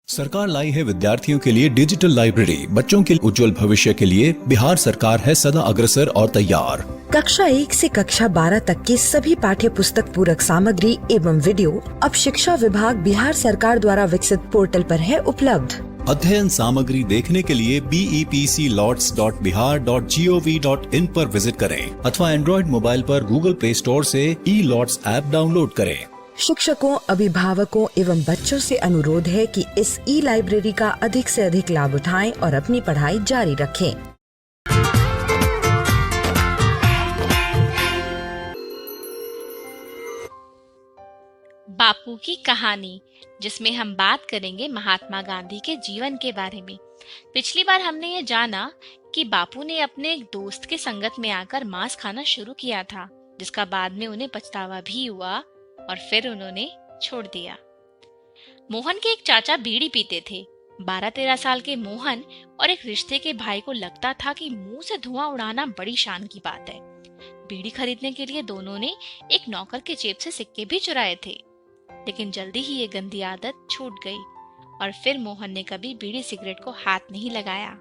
सरकार लाई है विद्यार्थियों के लिए डिजिटल लाइब्रेरी। बच्चों के उज्जवल भविष्य के लिए बिहार सरकार है सदा अग्रसर और तैयार। कक्षा 1 से कक्षा 12 तक की सभी पाठ्य पुस्तक पूरक सामग्री एवं वीडियो अब शिक्षा विभाग बिहार सरकार द्वारा विकसित पोर्टल पर है उपलब्ध। अध्ययन सामग्री देखने के लिए BEPCLOTS.bihar.gov.in पर विजिट करें अथवा एंड्रॉइड मोबाइल पर गूगल प्ले स्टोर से E-LOTS ऐप डाउनलोड करें। शिक्षकों, अभिभावकों एवं बच्चों से अनुरोध है कि इस लाइब्रेरी का अधिक से अधिक लाभ उठाएं और अपनी पढ़ाई जारी रखें। बापू की कहानी, जिसमें हम बात करेंगे महात्मा गांधी के जीवन के बारे में। पिछली बार हमने ये जाना कि बापू ने अपने एक दोस्त के संगत में आकर मांस खाना शुरू किया था, जिसका बाद में उन्हें पछतावा भी हुआ और फिर उन्होंने छोड़ दिया। मोहन के एक चाचा बीड़ी पीते थे। 12-13 साल के मोहन और एक रिश्ते के भाई को लगता था कि मुंह से धुआं उड़ाना बड़ी शान की बात है। बीड़ी खरीदने के लिए दोनों ने एक नौकर के जेब से सिक्के भी चुराए थे, लेकिन जल्दी ही ये गंदी आदत छूट गई और फिर मोहन ने कभी बीड़ी सिगरेट को हाथ नहीं लगाया।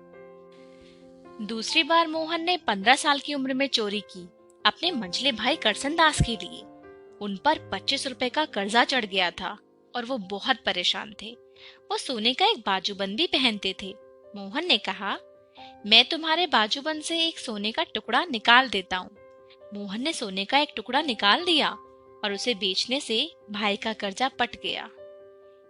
दूसरी बार मोहन ने 15 साल की उम्र में चोरी की, अपने मंझले भाई करसन दास के लिए। उन पर 25 रुपए का कर्जा चढ़ गया था और वो बहुत परेशान थे। वो सोने का एक बाजूबंद भी पहनते थे। मोहन ने कहा, मैं तुम्हारे बाजूबंद से एक सोने का टुकड़ा निकाल देता हूँ। मोहन ने सोने का एक टुकड़ा निकाल दिया और उसे बेचने से भाई का कर्जा पट गया।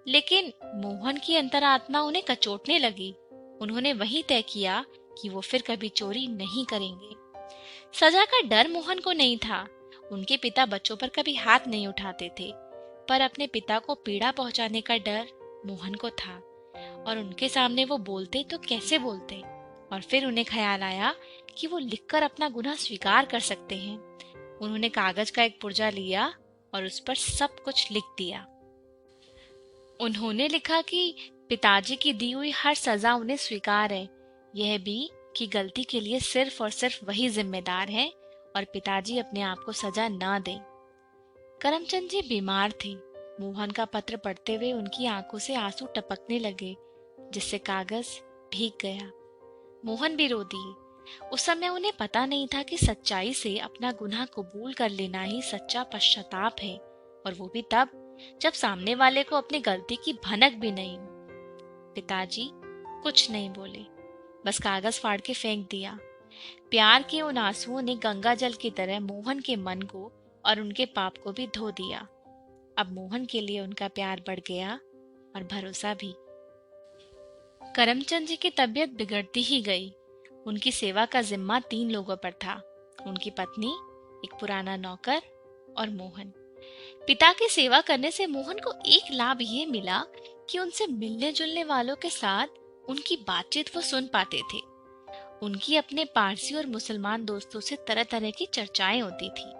लेकिन मोहन की अंतरात्मा उन्हें कचोटने लगी। उन्होंने वही तय किया कि वो फिर कभी चोरी नहीं करेंगे। सजा का डर मोहन को नहीं था। उनके पिता बच्चों पर कभी हाथ नहीं उठाते थे, पर अपने पिता को पीड़ा पहुंचाने का डर मोहन को था और उनके सामने वो बोलते तो कैसे बोलते। और फिर उन्हें ख्याल आया कि वो लिखकर अपना गुनाह स्वीकार कर सकते हैं। उन्होंने कागज का एक पुर्जा लिया और उस पर सब कुछ लिख दिया। उन्होंने लिखा कि पिताजी की दी हुई हर सजा उन्हें स्वीकार है, यह भी कि गलती के लिए सिर्फ और सिर्फ वही जिम्मेदार है और पिताजी अपने आप को सजा न दें। करमचंद जी बीमार थे। मोहन का पत्र पढ़ते हुए उनकी आंखों से आंसू टपकने लगे, जिससे कागज भीग गया। मोहन भी रो दिए। उस समय उन्हें पता नहीं था कि सच्चाई से अपना गुनाह कबूल कर लेना ही सच्चा पश्चाताप है, और वो भी तब जब सामने वाले को अपनी गलती की भनक भी नहीं हो। पिताजी कुछ नहीं बोले, बस कागज फाड़ के फेंक दिया। प्यार के उन आंसुओं ने गंगा जल की तरह मोहन के मन को और उनके पाप को भी धो दिया। अब मोहन के लिए उनका प्यार बढ़ गया और भरोसा भी। करमचंद जी की तबीयत बिगड़ती ही गई। उनकी सेवा का जिम्मा 3 लोगों पर था, उनकी पत्नी, एक पुराना नौकर और मोहन। पिता की सेवा करने से मोहन को एक लाभ ये मिला कि उनसे मिलने जुलने वालों के साथ उनकी बातचीत वो सुन पाते थे। उनकी अपने पारसी और मुसलमान दोस्तों से तरह तरह की चर्चाएं होती थी।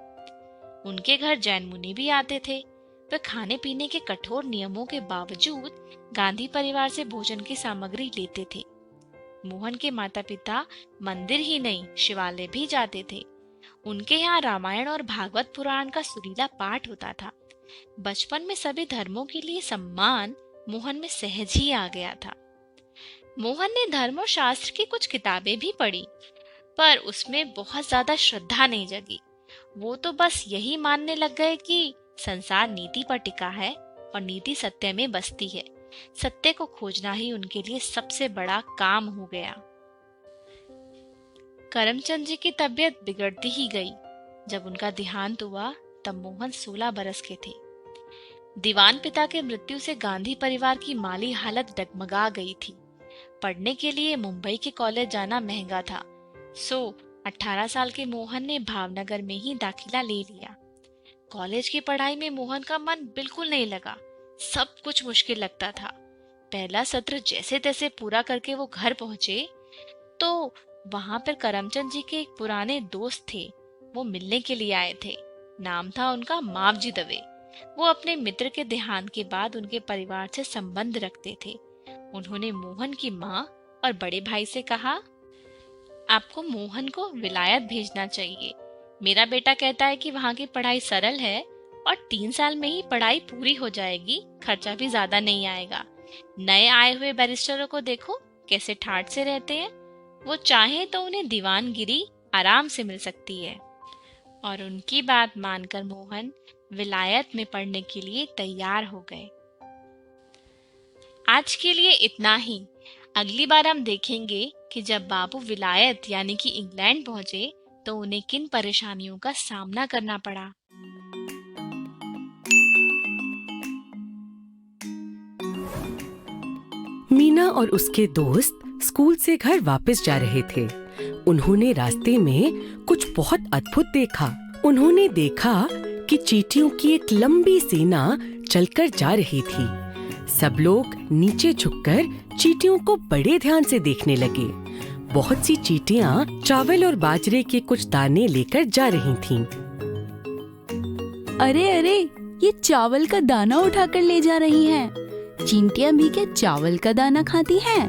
उनके घर जैन मुनि भी आते थे। वे खाने पीने के कठोर नियमों के बावजूद गांधी परिवार से भोजन की सामग्री लेते थे। मोहन के माता पिता मंदिर ही नहीं, शिवालय भी जाते थे। उनके यहाँ रामायण और भागवत पुराण का सुरीला पाठ होता था। बचपन में सभी धर्मों के लिए सम्मान मोहन में सहज ही आ गया था। मोहन ने धर्म और शास्त्र की कुछ किताबें भी पढ़ी, पर उसमें बहुत ज्यादा श्रद्धा नहीं जगी। वो तो बस यही मानने लग गए कि संसार नीति पर टिका है और नीति सत्य में बसती है। सत्य को खोजना ही उनके लिए सबसे बड़ा काम हो गया। करमचंद जी की तबीयत बिगड़ती ही गई। जब उनका देहांत हुआ तब मोहन 16 बरस के थे। दीवान पिता के मृत्यु से गांधी परिवार की माली हालत डगमगा गई थी। पढ़ने के लिए मुंबई के कॉलेज जाना महंगा था, सो 18 साल के मोहन ने भावनगर में ही दाखिला ले लिया। कॉलेज की पढ़ाई में मोहन का मन बिल्कुल नहीं लगा। सब कुछ मुश्किल लगता था। पहला सत्र जैसे तैसे पूरा करके वो घर पहुंचे तो वहां पर करमचंद जी के एक पुराने दोस्त थे। वो मिलने के लिए आए थे। नाम था उनका मावजी दवे। वो अपने मित्र के देहांत के बाद उनके परिवार से संबंध रखते थे। उन्होंने मोहन की माँ और बड़े भाई से कहा, आपको मोहन को विलायत भेजना चाहिए। मेरा बेटा कहता है कि वहाँ की पढ़ाई सरल है और 3 साल में ही पढ़ाई पूरी हो जाएगी, खर्चा भी ज्यादा नहीं आएगा। नए आए हुए बैरिस्टरों को देखो कैसे ठाठ से रहते हैं। वो चाहे तो उन्हें दीवानगिरी आराम से मिल सकती है। और उनकी बात मानकर मोहन विलायत में पढ़ने के लिए तैयार हो गए। आज के लिए इतना ही। अगली बार हम देखेंगे कि जब बाबू विलायत यानी कि इंग्लैंड पहुंचे तो उन्हें किन परेशानियों का सामना करना पड़ा। मीना और उसके दोस्त स्कूल से घर वापस जा रहे थे। उन्होंने रास्ते में कुछ बहुत अद्भुत देखा। उन्होंने देखा कि चींटियों की एक लंबी सेना चलकर जा रही थी। सब लोग नीचे झुककर चींटियों को बड़े ध्यान से देखने लगे। बहुत सी चींटियां चावल और बाजरे के कुछ दाने लेकर जा रही थीं। अरे अरे, ये चावल का दाना उठाकर ले जा रही हैं। चींटियां भी क्या चावल का दाना खाती हैं?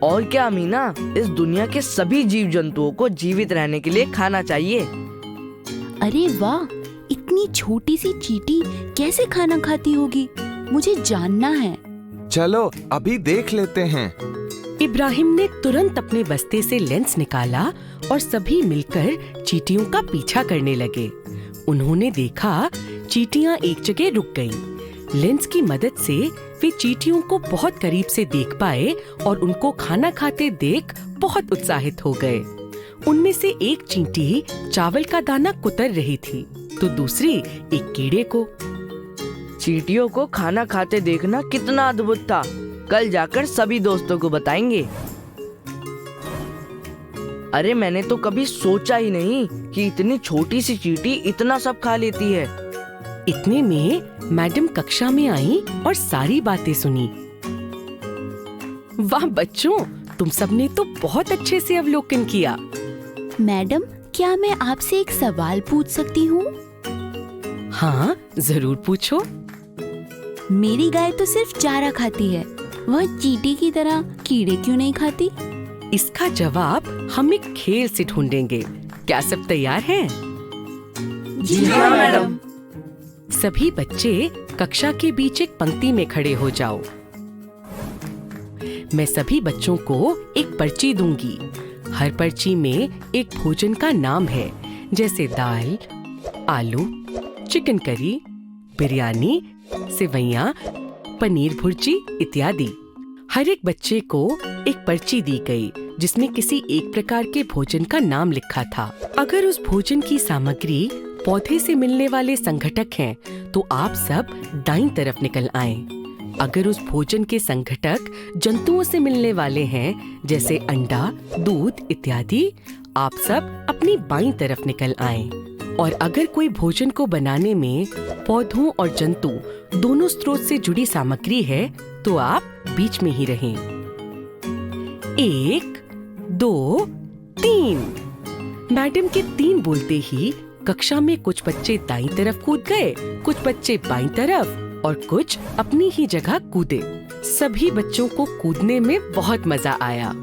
और क्या मीना, इस दुनिया के सभी जीव जंतुओं को जीवित रहने के लिए खाना चाहिए। अरे वाह, इतनी छोटी सी चींटी कैसे खाना खाती होगी, मुझे जानना है। चलो अभी देख लेते हैं। इब्राहिम ने तुरंत अपने बस्ते से लेंस निकाला और सभी मिलकर चींटियों का पीछा करने लगे। उन्होंने देखा चींटियां एक जगह रुक गईं। लेंस की मदद से वे चींटियों को बहुत करीब से देख पाए और उनको खाना खाते देख बहुत उत्साहित हो गए। उनमें से एक चींटी चावल का दाना कुतर रही थी तो दूसरी एक कीड़े को। चींटियों को खाना खाते देखना कितना अद्भुत था। कल जाकर सभी दोस्तों को बताएंगे। अरे मैंने तो कभी सोचा ही नहीं कि इतनी छोटी सी चींटी इतना सब खा लेती है। इतने में मैडम कक्षा में आई और सारी बातें सुनी। वाह बच्चों, तुम सबने तो बहुत अच्छे से अवलोकन किया। मैडम, क्या मैं आपसे एक सवाल पूछ सकती हूँ? हाँ, जरूर पूछो। मेरी गाय तो सिर्फ चारा खाती है, वह चींटी की तरह कीड़े क्यों नहीं खाती? इसका जवाब हम एक खेल से ढूंढेंगे। क्या सब तैयार हैं? जी हाँ मैडम। सभी बच्चे कक्षा के बीच एक पंक्ति में खड़े हो जाओ। मैं सभी बच्चों को एक पर्ची दूंगी। हर पर्ची में एक भोजन का नाम है, जैसे दाल, आलू, चिकन करी, बिरयानी, सेवइयां, पनीर भुर्जी इत्यादि। हर एक बच्चे को एक पर्ची दी गई जिसमें किसी एक प्रकार के भोजन का नाम लिखा था। अगर उस भोजन की सामग्री पौधे से मिलने वाले संघटक हैं, तो आप सब दाईं तरफ निकल आएं। अगर उस भोजन के संघटक जंतुओं से मिलने वाले हैं, जैसे अंडा, दूध इत्यादि, आप सब अपनी बाईं तरफ निकल आएं। और अगर कोई भोजन को बनाने में पौधों और जंतु दोनों स्रोत से जुड़ी सामग्री है, तो आप बीच में ही रहें। 1, 2, 3। मैडम के 3 बोलते ही कक्षा में कुछ बच्चे दाईं तरफ कूद गए, कुछ बच्चे बाईं तरफ और कुछ अपनी ही जगह कूदे। सभी बच्चों को कूदने में बहुत मजा आया।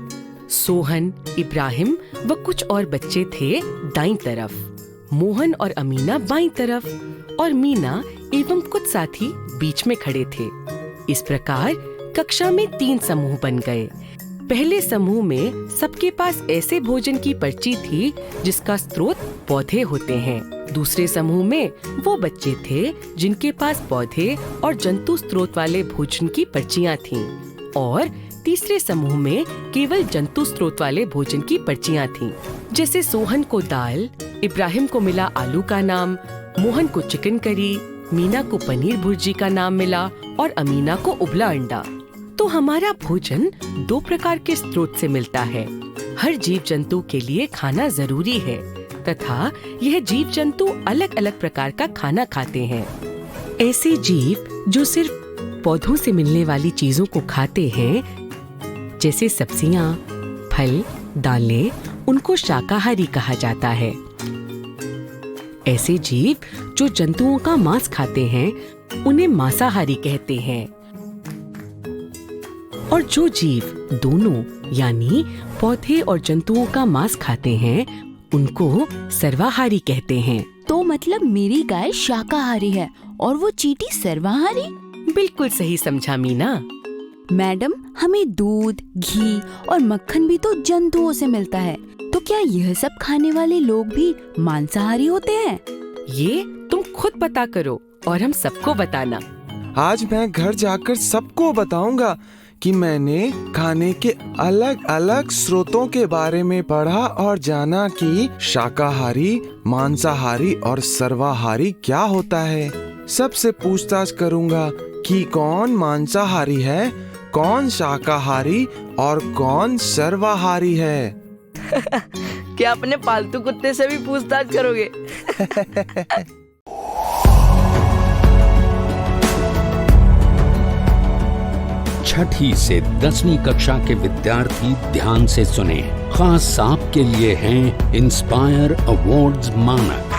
सोहन, इब्राहिम व कुछ और बच्चे थे दाईं तरफ, मोहन और अमीना बाईं तरफ और मीना एवं कुछ साथी बीच में खड़े थे। इस प्रकार कक्षा में 3 समूह बन गए। पहले समूह में सबके पास ऐसे भोजन की पर्ची थी जिसका स्रोत पौधे होते हैं। दूसरे समूह में वो बच्चे थे जिनके पास पौधे और जंतु स्रोत वाले भोजन की पर्चियां थीं। और तीसरे समूह में केवल जंतु स्रोत वाले भोजन की पर्चियां थीं। जैसे सोहन को दाल, इब्राहिम को मिला आलू का नाम, मोहन को चिकन करी, मीना को पनीर भुर्जी का नाम मिला और अमीना को उबला अंडा। तो हमारा भोजन 2 प्रकार के स्रोत से मिलता है। हर जीव जंतु के लिए खाना जरूरी है तथा यह जीव जंतु अलग अलग प्रकार का खाना खाते हैं। ऐसे जीव जो सिर्फ पौधों से मिलने वाली चीजों को खाते हैं, जैसे सब्जियां, फल, दालें, उनको शाकाहारी कहा जाता है। ऐसे जीव जो जंतुओं का मांस खाते हैं, उन्हें मांसाहारी कहते हैं। और जो जीव दोनों यानी पौधे और जंतुओं का मांस खाते हैं, उनको सर्वाहारी कहते हैं। तो मतलब मेरी गाय शाकाहारी है और वो चींटी सर्वाहारी? बिल्कुल सही समझा मीना। मैडम, हमें दूध, घी और मक्खन भी तो जंतुओं से मिलता है, तो क्या यह सब खाने वाले लोग भी मांसाहारी होते हैं? ये तुम खुद पता करो और हम सबको बताना। आज मैं घर जाकर सबको बताऊंगा कि मैंने खाने के अलग अलग स्रोतों के बारे में पढ़ा और जाना कि शाकाहारी, मांसाहारी और सर्वाहारी क्या होता है। सबसे पूछताछ करूंगा कि कौन मांसाहारी है, कौन शाकाहारी और कौन सर्वाहारी है। क्या अपने पालतू कुत्ते से भी पूछताछ करोगे? छठी से 10वीं कक्षा के विद्यार्थी ध्यान से सुने। खास आपके लिए हैं इंस्पायर अवार्ड्स मानक।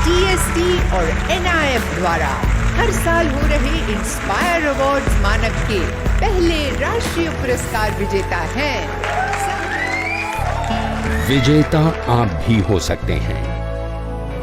DST और NIF द्वारा हर साल हो रहे इंस्पायर अवार्ड्स मानक के पहले राष्ट्रीय पुरस्कार विजेता हैं। विजेता आप भी हो सकते हैं,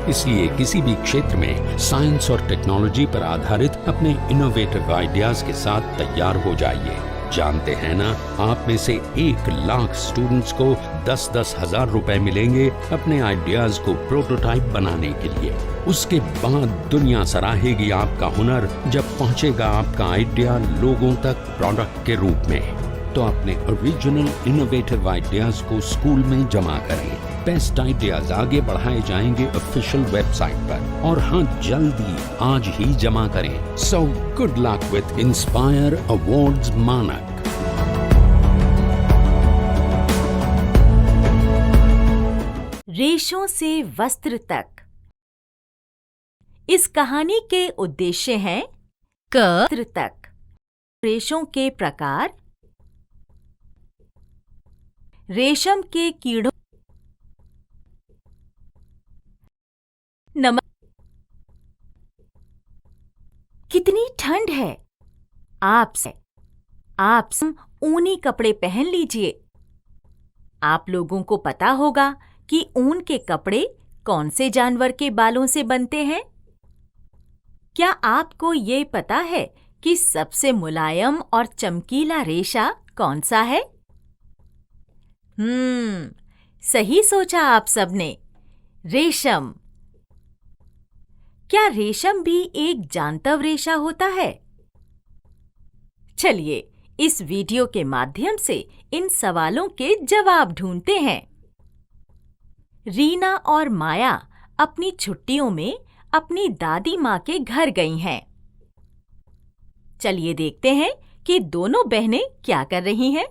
इसलिए किसी भी क्षेत्र में साइंस और टेक्नोलॉजी पर आधारित अपने इनोवेटिव आइडियाज के साथ तैयार हो जाइए। जानते हैं ना, आप में से 1 लाख स्टूडेंट्स को 10-10 हजार रुपए मिलेंगे अपने आइडियाज को प्रोटोटाइप बनाने के लिए। उसके बाद दुनिया सराहेगी आपका हुनर जब पहुंचेगा आपका आइडिया लोगों तक प्रोडक्ट के रूप में। तो अपने ओरिजिनल इनोवेटिव आइडियाज को स्कूल में जमा करें। बेस्ट आइडियाज आगे बढ़ाए जाएंगे ऑफिशियल वेबसाइट पर, और हाँ, जल्दी आज ही जमा करें। So good luck with inspire awards मानक। रेशों से वस्त्र तक। इस कहानी के उद्देश्य हैं वस्त्र तक, रेशों के प्रकार, रेशम के कीड़ों, कितनी ठंड है। आप ऊनी कपड़े पहन लीजिए। आप लोगों को पता होगा कि ऊन के कपड़े कौन से जानवर के बालों से बनते हैं? क्या आपको ये पता है कि सबसे मुलायम और चमकीला रेशा कौन सा है? सही सोचा आप सबने, रेशम। क्या रेशम भी एक जानवर रेशा होता है? चलिए इस वीडियो के माध्यम से इन सवालों के जवाब ढूंढते हैं। रीना और माया अपनी छुट्टियों में अपनी दादी माँ के घर गई हैं। चलिए देखते हैं कि दोनों बहनें क्या कर रही हैं।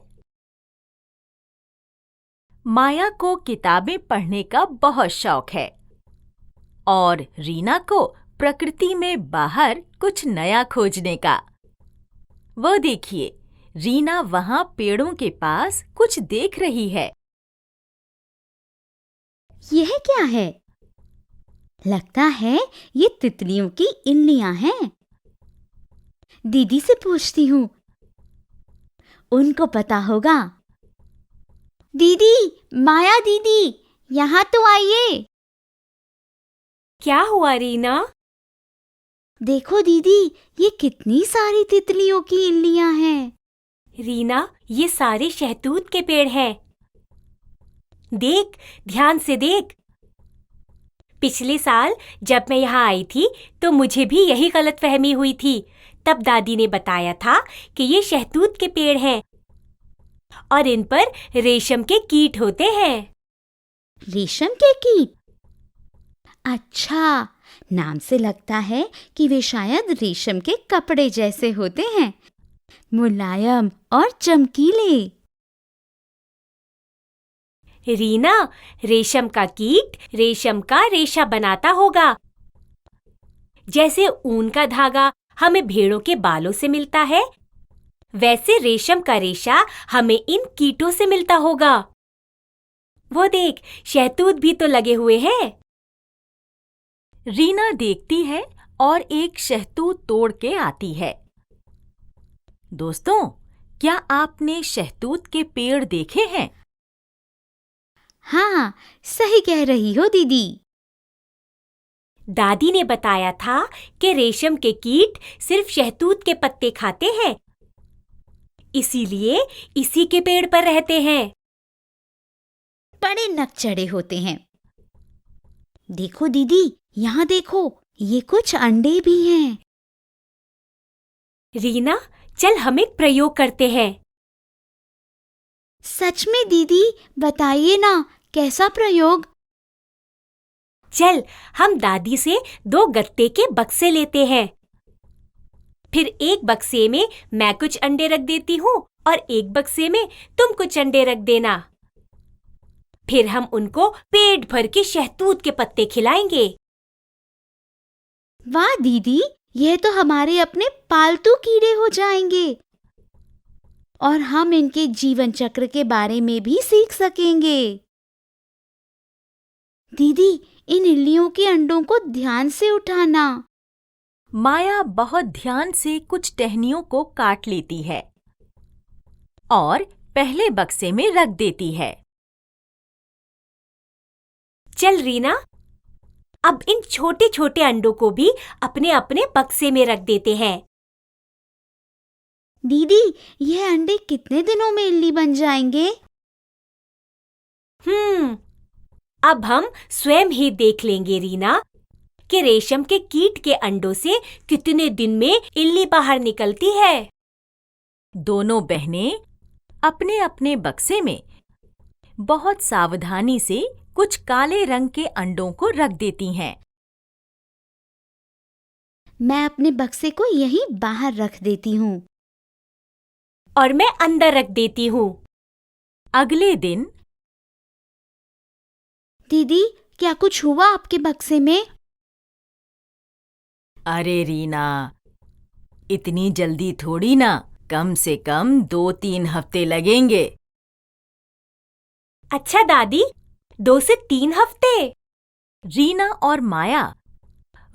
माया को किताबें पढ़ने का बहुत शौक है और रीना को प्रकृति में बाहर कुछ नया खोजने का। वो देखिए, रीना वहां पेड़ों के पास कुछ देख रही है। यह क्या है? लगता है ये तितलियों की इल्लियां हैं। दीदी से पूछती हूँ, उनको पता होगा। दीदी, माया दीदी, यहाँ तो आइए। क्या हुआ रीना? देखो दीदी, ये कितनी सारी तितलियों की इल्लियां हैं। रीना, ये सारे शहतूत के पेड़ हैं। देख, ध्यान से देख। पिछले साल जब मैं यहाँ आई थी तो मुझे भी यही गलतफहमी हुई थी। तब दादी ने बताया था कि ये शहतूत के पेड़ हैं और इन पर रेशम के कीट होते हैं। रेशम के कीट? अच्छा, नाम से लगता है कि वे शायद रेशम के कपड़े जैसे होते हैं, मुलायम और चमकीले। रीना, रेशम का कीट रेशम का रेशा बनाता होगा। जैसे ऊन का धागा हमें भेड़ों के बालों से मिलता है, वैसे रेशम का रेशा हमें इन कीटों से मिलता होगा। वो देख, शहतूत भी तो लगे हुए हैं। रीना देखती है और एक शहतूत तोड़ के आती है। दोस्तों, क्या आपने शहतूत के पेड़ देखे हैं? हाँ, सही कह रही हो दीदी। दादी ने बताया था कि रेशम के कीट सिर्फ शहतूत के पत्ते खाते हैं, इसीलिए इसी के पेड़ पर रहते हैं। बड़े नकचढ़े होते हैं। देखो दीदी, यहाँ देखो, ये कुछ अंडे भी हैं। रीना, चल हम एक प्रयोग करते हैं। सच में दीदी, बताइए ना, कैसा प्रयोग? चल हम दादी से 2 गत्ते के बक्से लेते हैं। फिर एक बक्से में मैं कुछ अंडे रख देती हूँ और एक बक्से में तुम कुछ अंडे रख देना। फिर हम उनको पेट भर के शहतूत के पत्ते खिलाएंगे। वाह दीदी, यह तो हमारे अपने पालतू कीड़े हो जाएंगे और हम इनके जीवन चक्र के बारे में भी सीख सकेंगे। दीदी, इन इल्लियों के अंडों को ध्यान से उठाना। माया बहुत ध्यान से कुछ टहनियों को काट लेती है और पहले बक्से में रख देती है। चल रीना, अब इन छोटे छोटे अंडों को भी अपने अपने बक्से में रख देते हैं। दीदी, यह अंडे कितने दिनों में इल्ली बन जाएंगे? अब हम स्वयं ही देख लेंगे रीना कि रेशम के कीट के अंडों से कितने दिन में इल्ली बाहर निकलती है। दोनों बहनें अपने अपने बक्से में बहुत सावधानी से कुछ काले रंग के अंडों को रख देती हैं। मैं अपने बक्से को यहीं बाहर रख देती हूँ। और मैं अंदर रख देती हूँ। अगले दिन। दीदी, क्या कुछ हुआ आपके बक्से में? अरे रीना, इतनी जल्दी थोड़ी ना, कम से कम 2-3 हफ्ते लगेंगे। अच्छा दादी, 2 से 3 हफ्ते? रीना और माया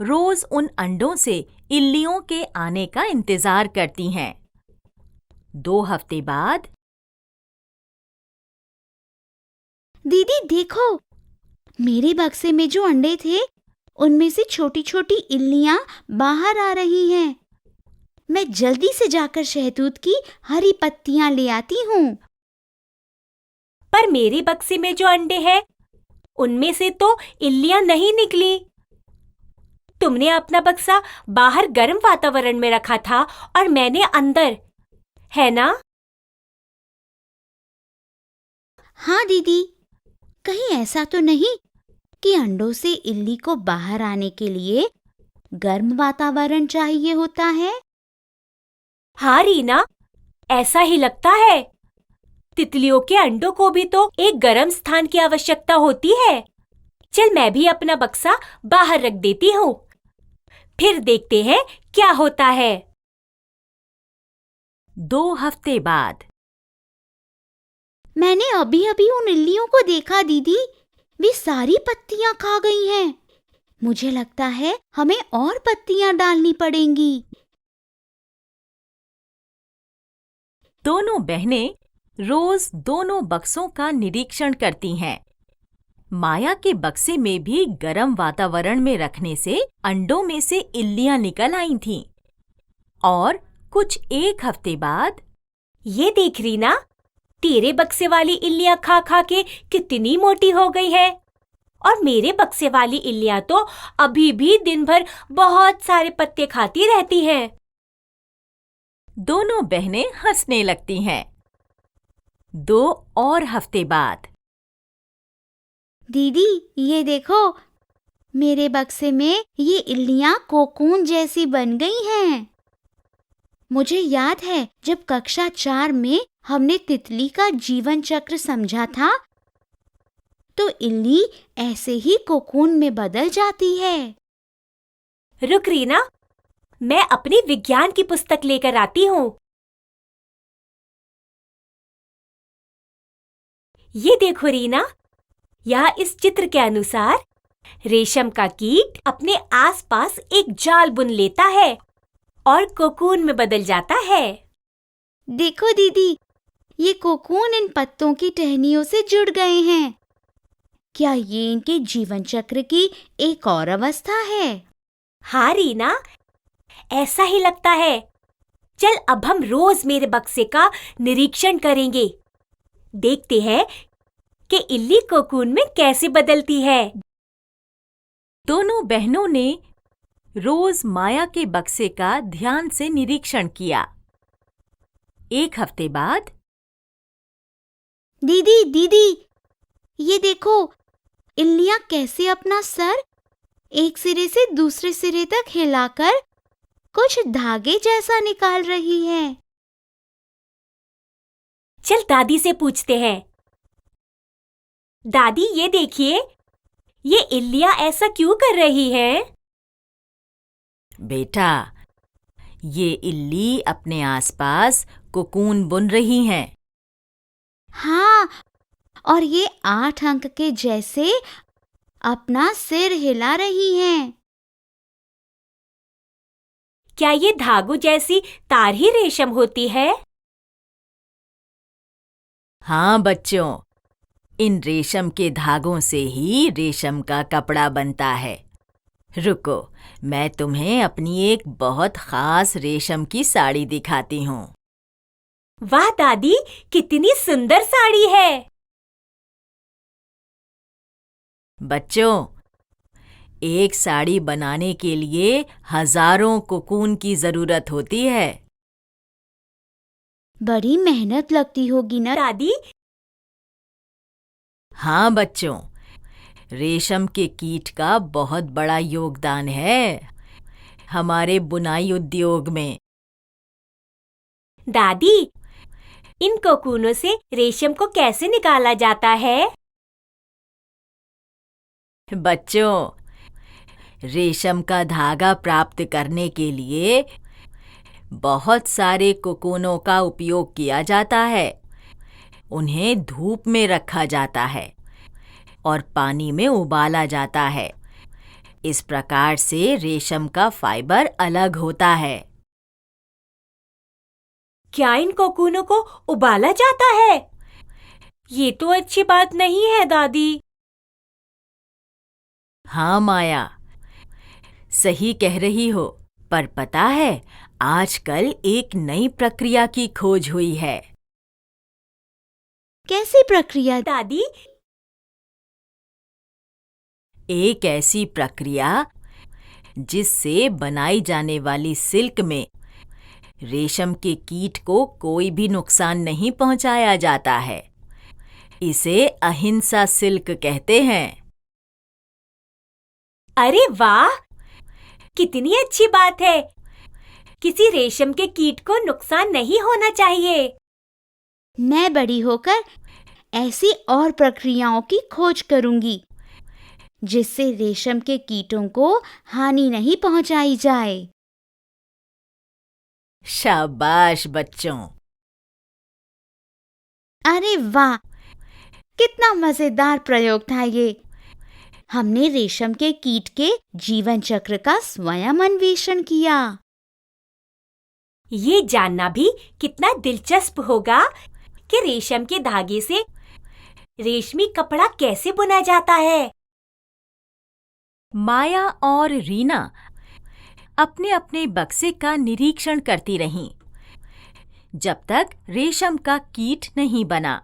रोज उन अंडों से इल्लियों के आने का इंतजार करती हैं। 2 हफ्ते बाद। दीदी देखो, मेरे बक्से में जो अंडे थे, उनमें से छोटी छोटी इल्लियां बाहर आ रही हैं। मैं जल्दी से जाकर शहतूत की हरी पत्तियां ले आती हूँ। पर मेरे बक्से में जो अंडे हैं, उनमें से तो इल्लियां नहीं निकली। तुमने अपना बक्सा बाहर गर्म वातावरण में रखा था और मैंने अंदर, है ना? हाँ दीदी, कहीं ऐसा तो नहीं कि अंडों से इल्ली को बाहर आने के लिए गर्म वातावरण चाहिए होता है? हाँ रीना, ऐसा ही लगता है। तितलियों के अंडों को भी तो एक गर्म स्थान की आवश्यकता होती है। चल मैं भी अपना बक्सा बाहर रख देती हूँ, फिर देखते हैं क्या होता है। 2 हफ्ते बाद। मैंने अभी अभी उन इल्लियों को देखा दीदी, वे सारी पत्तियां खा गई हैं। मुझे लगता है हमें और पत्तियां डालनी पड़ेंगी। दोनों बहनें रोज दोनों बक्सों का निरीक्षण करती हैं। माया के बक्से में भी गर्म वातावरण में रखने से अंडों में से इल्लियां निकल आई थीं। और कुछ 1 हफ्ते बाद। ये देख रीना, तेरे बक्से वाली इल्लियां खा खा के कितनी मोटी हो गई है, और मेरे बक्से वाली इल्लियां तो अभी भी दिन भर बहुत सारे पत्ते खाती रहती हैं। दोनों बहनें हंसने लगती हैं। 2 और हफ्ते बाद। दीदी, ये देखो, मेरे बक्से में ये इल्लियां कोकून जैसी बन गई हैं। मुझे याद है जब कक्षा 4 में हमने तितली का जीवन चक्र समझा था, तो इल्ली ऐसे ही कोकून में बदल जाती है। रुक रीना, मैं अपनी विज्ञान की पुस्तक लेकर आती हूँ। ये देखो रीना, यहाँ इस चित्र के अनुसार रेशम का कीट अपने आसपास एक जाल बुन लेता है और कोकून में बदल जाता है। देखो दीदी, ये कोकून इन पत्तों की टहनियों से जुड़ गए हैं। क्या ये इनके जीवन चक्र की एक और अवस्था है? हाँ रीना, ऐसा ही लगता है। चल अब हम रोज मेरे बक्से का निरीक्षण करेंगे। देखते हैं कि इल्ली कोकून में कैसे बदलती है। दोनों बहनों ने रोज माया के बक्से का ध्यान से निरीक्षण किया। एक हफ्ते बाद, दीदी दीदी, ये देखो, इल्लियां कैसे अपना सर एक सिरे से दूसरे सिरे तक हिलाकर कुछ धागे जैसा निकाल रही है। चल दादी से पूछते हैं। दादी, ये देखिए, ये इल्लियां ऐसा क्यों कर रही है? बेटा, ये इल्ली अपने आसपास कोकून बुन रही हैं। हाँ, और ये 8 अंक के जैसे अपना सिर हिला रही हैं। क्या ये धागों जैसी तार ही रेशम होती है? हाँ बच्चों, इन रेशम के धागों से ही रेशम का कपड़ा बनता है। रुको, मैं तुम्हें अपनी एक बहुत खास रेशम की साड़ी दिखाती हूँ। वाह दादी, कितनी सुंदर साड़ी है। बच्चों, एक साड़ी बनाने के लिए हजारों कोकून की जरूरत होती है। बड़ी मेहनत लगती होगी ना दादी? हाँ बच्चों, रेशम के कीट का बहुत बड़ा योगदान है हमारे बुनाई उद्योग में। दादी, इन कोकूनों से रेशम को कैसे निकाला जाता है? बच्चों, रेशम का धागा प्राप्त करने के लिए बहुत सारे कोकूनों का उपयोग किया जाता है। उन्हें धूप में रखा जाता है और पानी में उबाला जाता है। इस प्रकार से रेशम का फाइबर अलग होता है। क्या इन कोकूनों को उबाला जाता है? ये तो अच्छी बात नहीं है दादी। हाँ माया, सही कह रही हो, पर पता है, आजकल एक नई प्रक्रिया की खोज हुई है। कैसी प्रक्रिया दादी? एक ऐसी प्रक्रिया जिससे बनाई जाने वाली सिल्क में रेशम के कीट को कोई भी नुकसान नहीं पहुंचाया जाता है। इसे अहिंसा सिल्क कहते हैं। अरे वाह, कितनी अच्छी बात है। किसी रेशम के कीट को नुकसान नहीं होना चाहिए। मैं बड़ी होकर ऐसी और प्रक्रियाओं की खोज करूंगी जिससे रेशम के कीटों को हानि नहीं पहुंचाई जाए। शाबाश बच्चों। अरे वाह, कितना मजेदार प्रयोग था ये। हमने रेशम के कीट के जीवन चक्र का स्वयं अन्वेषण किया। ये जानना भी कितना दिलचस्प होगा कि रेशम के धागे से रेशमी कपड़ा कैसे बुना जाता है। माया और रीना अपने अपने बक्से का निरीक्षण करती रहीं, जब तक रेशम का कीट नहीं बना।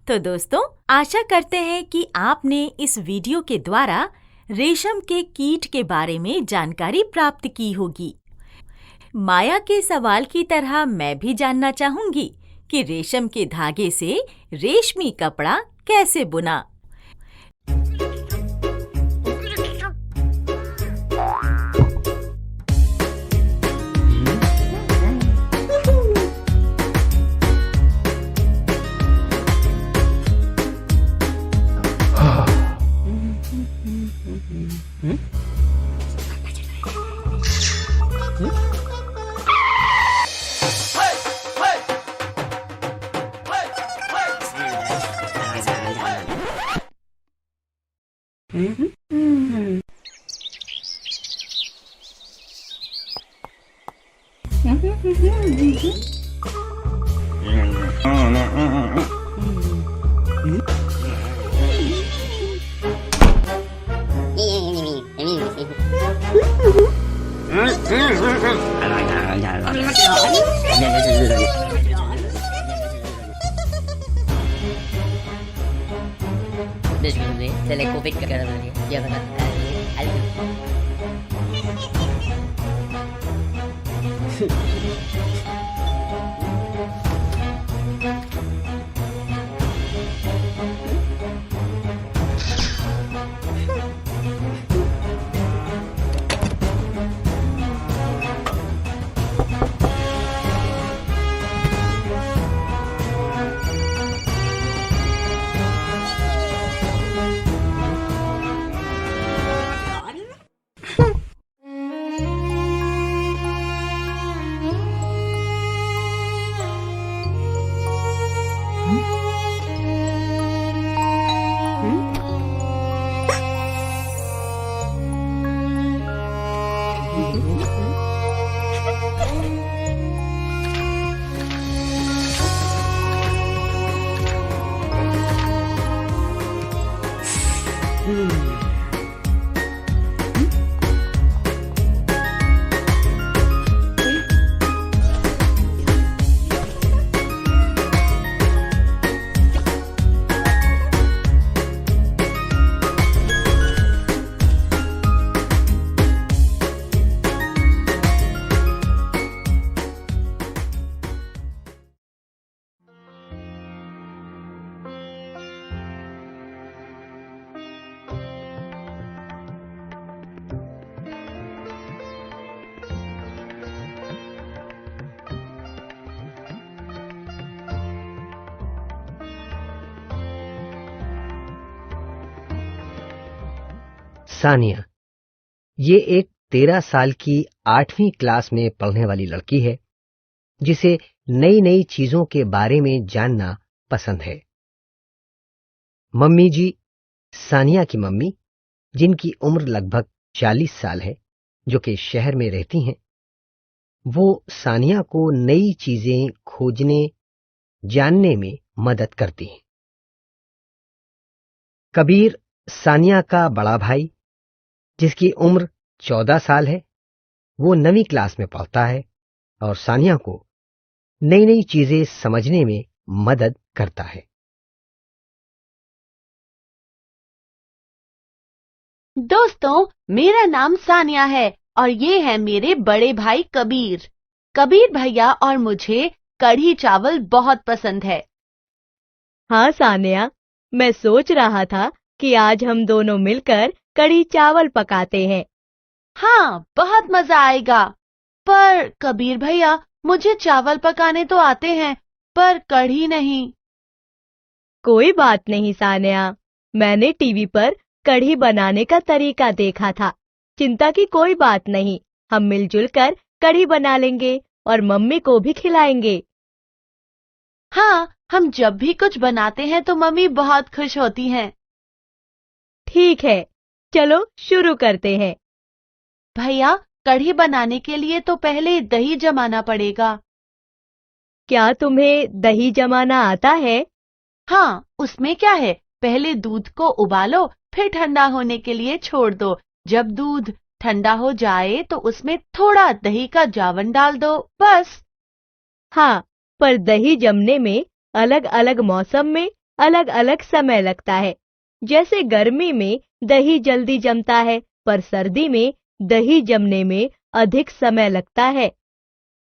तो दोस्तों, आशा करते हैं कि आपने इस वीडियो के द्वारा रेशम के कीट के बारे में जानकारी प्राप्त की होगी। माया के सवाल की तरह मैं भी जानना चाहूंगी कि रेशम के धागे से रेशमी कपड़ा कैसे बुना। Se le covid que ya Sania, ये एक 13 साल की 8वीं क्लास में पढ़ने वाली लड़की है जिसे नई नई चीजों के बारे में जानना पसंद है। मम्मी जी, सानिया की मम्मी, जिनकी उम्र लगभग 40 साल है, जो कि शहर में रहती हैं, वो सानिया को नई चीजें खोजने, जानने में मदद करती हैं। कबीर, सानिया का बड़ा भाई, जिसकी उम्र 14 साल है, वो 9वीं क्लास में पढ़ता है और सानिया को नई नई चीजें समझने में मदद करता है। दोस्तों, मेरा नाम सानिया है और ये है मेरे बड़े भाई कबीर। कबीर भैया और मुझे कढ़ी चावल बहुत पसंद है। हाँ सानिया, मैं सोच रहा था कि आज हम दोनों मिलकर कढ़ी चावल पकाते हैं। हाँ, बहुत मजा आएगा। पर कबीर भैया, मुझे चावल पकाने तो आते हैं, पर कढ़ी नहीं। कोई बात नहीं सानिया, मैंने टीवी पर कढ़ी बनाने का तरीका देखा था। चिंता की कोई बात नहीं, हम मिलजुल कर कढ़ी बना लेंगे और मम्मी को भी खिलाएंगे। हाँ, हम जब भी कुछ बनाते हैं तो मम्मी बहुत खुश होती हैं। ठीक है, चलो शुरू करते हैं। भैया, कढ़ी बनाने के लिए तो पहले दही जमाना पड़ेगा। क्या तुम्हें दही जमाना आता है? हाँ, उसमें क्या है, पहले दूध को उबालो, फिर ठंडा होने के लिए छोड़ दो। जब दूध ठंडा हो जाए तो उसमें थोड़ा दही का जावन डाल दो, बस। हाँ, पर दही जमने में अलग अलग मौसम में अलग अलग समय लगता है। जैसे गर्मी में दही जल्दी जमता है, पर सर्दी में दही जमने में अधिक समय लगता है।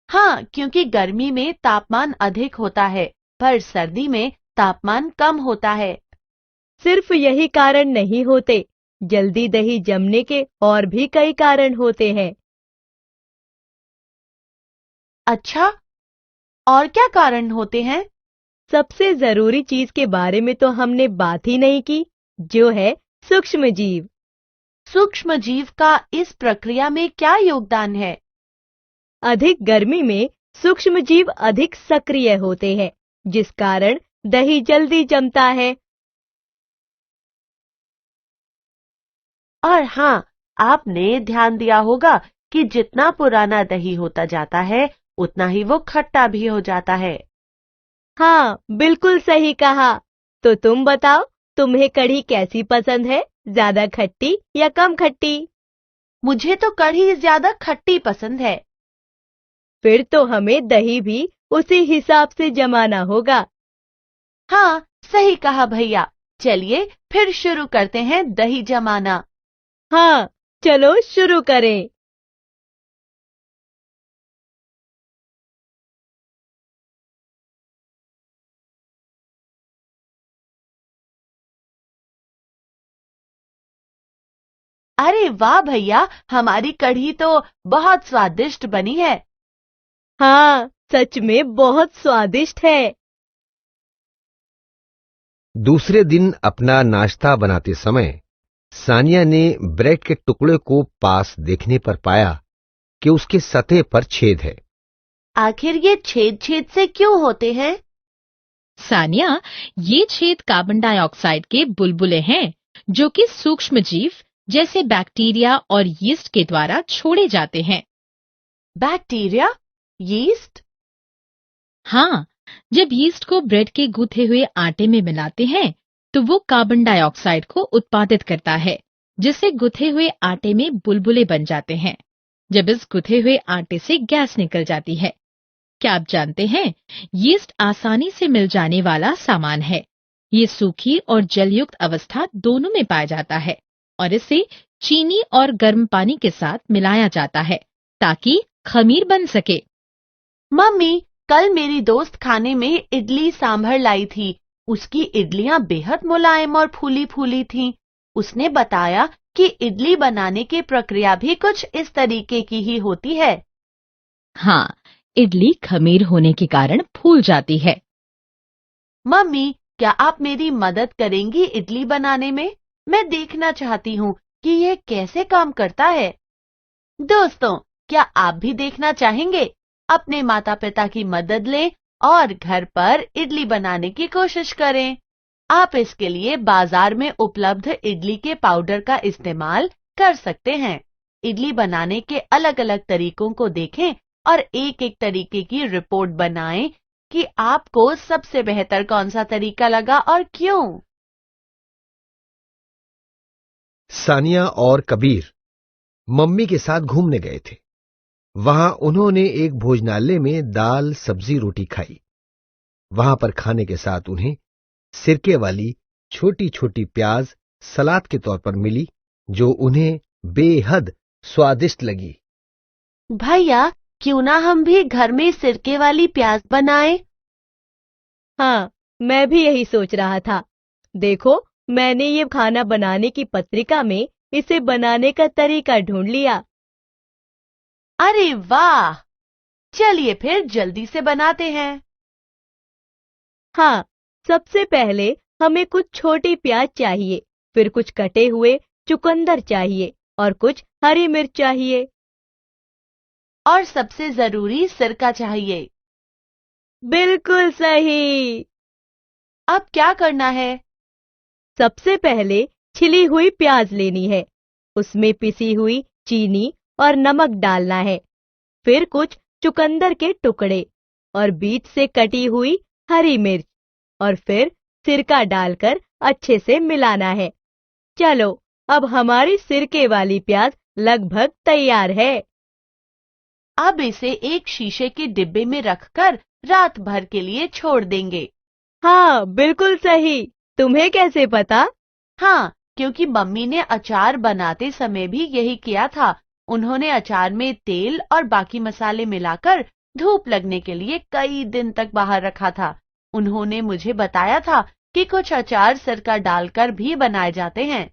हाँ, क्योंकि गर्मी में तापमान अधिक होता है, पर सर्दी में तापमान कम होता है। सिर्फ यही कारण नहीं होते, जल्दी दही जमने के और भी कई कारण होते हैं। अच्छा, और क्या कारण होते हैं? सबसे जरूरी चीज के बारे में तो हमने बात ही नहीं की, जो है सूक्ष्म जीव। सूक्ष्म जीव का इस प्रक्रिया में क्या योगदान है? अधिक गर्मी में सूक्ष्म जीव अधिक सक्रिय होते हैं, जिस कारण दही जल्दी जमता है। और हाँ, आपने ध्यान दिया होगा कि जितना पुराना दही होता जाता है, उतना ही वो खट्टा भी हो जाता है। हाँ, बिल्कुल सही कहा। तो तुम बताओ, तुम्हें कढ़ी कैसी पसंद है, ज्यादा खट्टी या कम खट्टी? मुझे तो कढ़ी ज्यादा खट्टी पसंद है। फिर तो हमें दही भी उसी हिसाब से जमाना होगा। हाँ, सही कहा भैया। चलिए फिर शुरू करते हैं दही जमाना। हाँ, चलो शुरू करें। अरे वाह भैया, हमारी कढ़ी तो बहुत स्वादिष्ट बनी है। हाँ, सच में बहुत स्वादिष्ट है। दूसरे दिन अपना नाश्ता बनाते समय सानिया ने ब्रेड के टुकड़े को पास देखने पर पाया कि उसके सतह पर छेद है। आखिर ये छेद छेद से क्यों होते हैं? सानिया, ये छेद कार्बन डाइऑक्साइड के बुलबुले हैं, जो कि सूक्ष्म जीव जैसे बैक्टीरिया और यीस्ट के द्वारा छोड़े जाते हैं। बैक्टीरिया? यीस्ट? हाँ, जब यीस्ट को ब्रेड के गूथे हुए आटे में मिलाते हैं, तो वो कार्बन डाइऑक्साइड को उत्पादित करता है, जिससे गुथे हुए आटे में बुलबुले बन जाते हैं। जब इस गुथे हुए आटे से गैस निकल जाती है। क्या आप जानते हैं, यीस्ट आसानी से मिल जाने वाला सामान है। ये सूखी और जलयुक्त अवस्था दोनों में पाया जाता है और इसे चीनी और गर्म पानी के साथ मिलाया जाता है ताकि खमीर बन सके। मम्मी, कल मेरी दोस्त खाने में इडली सांभर लाई थी। उसकी इडलियां बेहद मुलायम और फूली फूली थीं। उसने बताया कि इडली बनाने की प्रक्रिया भी कुछ इस तरीके की ही होती है। हाँ, इडली खमीर होने के कारण फूल जाती है। मम्मी, क्या आप मेरी मदद करेंगी इडली बनाने में? मैं देखना चाहती हूँ कि यह कैसे काम करता है। दोस्तों, क्या आप भी देखना चाहेंगे? अपने माता पिता की मदद लें और घर पर इडली बनाने की कोशिश करें। आप इसके लिए बाजार में उपलब्ध इडली के पाउडर का इस्तेमाल कर सकते हैं। इडली बनाने के अलग अलग तरीकों को देखें और एक एक तरीके की रिपोर्ट बनाएं कि आपको सबसे बेहतर कौन सा तरीका लगा और क्यों। सानिया और कबीर मम्मी के साथ घूमने गए थे। वहां उन्होंने एक भोजनालय में दाल, सब्जी, रोटी खाई। वहां पर खाने के साथ उन्हें सिरके वाली छोटी छोटी प्याज सलाद के तौर पर मिली, जो उन्हें बेहद स्वादिष्ट लगी। भैया, क्यों ना हम भी घर में सिरके वाली प्याज बनाएं? हाँ, मैं भी यही सोच रहा था। देखो, मैंने ये खाना बनाने की पत्रिका में इसे बनाने का तरीका ढूंढ लिया। अरे वाह! चलिए फिर जल्दी से बनाते हैं। हाँ, सबसे पहले हमें कुछ छोटी प्याज चाहिए, फिर कुछ कटे हुए चुकंदर चाहिए और कुछ हरी मिर्च चाहिए। और सबसे जरूरी सिरका चाहिए। बिल्कुल सही। अब क्या करना है? सबसे पहले छिली हुई प्याज लेनी है, उसमें पिसी हुई चीनी और नमक डालना है, फिर कुछ चुकंदर के टुकड़े और बीच से कटी हुई हरी मिर्च और फिर सिरका डालकर अच्छे से मिलाना है। चलो, अब हमारी सिरके वाली प्याज लगभग तैयार है। अब इसे एक शीशे के डिब्बे में रखकर रात भर के लिए छोड़ देंगे। हाँ, बिल्कुल सही। तुम्हें कैसे पता? हाँ, क्योंकि मम्मी ने अचार बनाते समय भी यही किया था। उन्होंने अचार में तेल और बाकी मसाले मिलाकर धूप लगने के लिए कई दिन तक बाहर रखा था। उन्होंने मुझे बताया था कि कुछ अचार सिरका डालकर भी बनाए जाते हैं।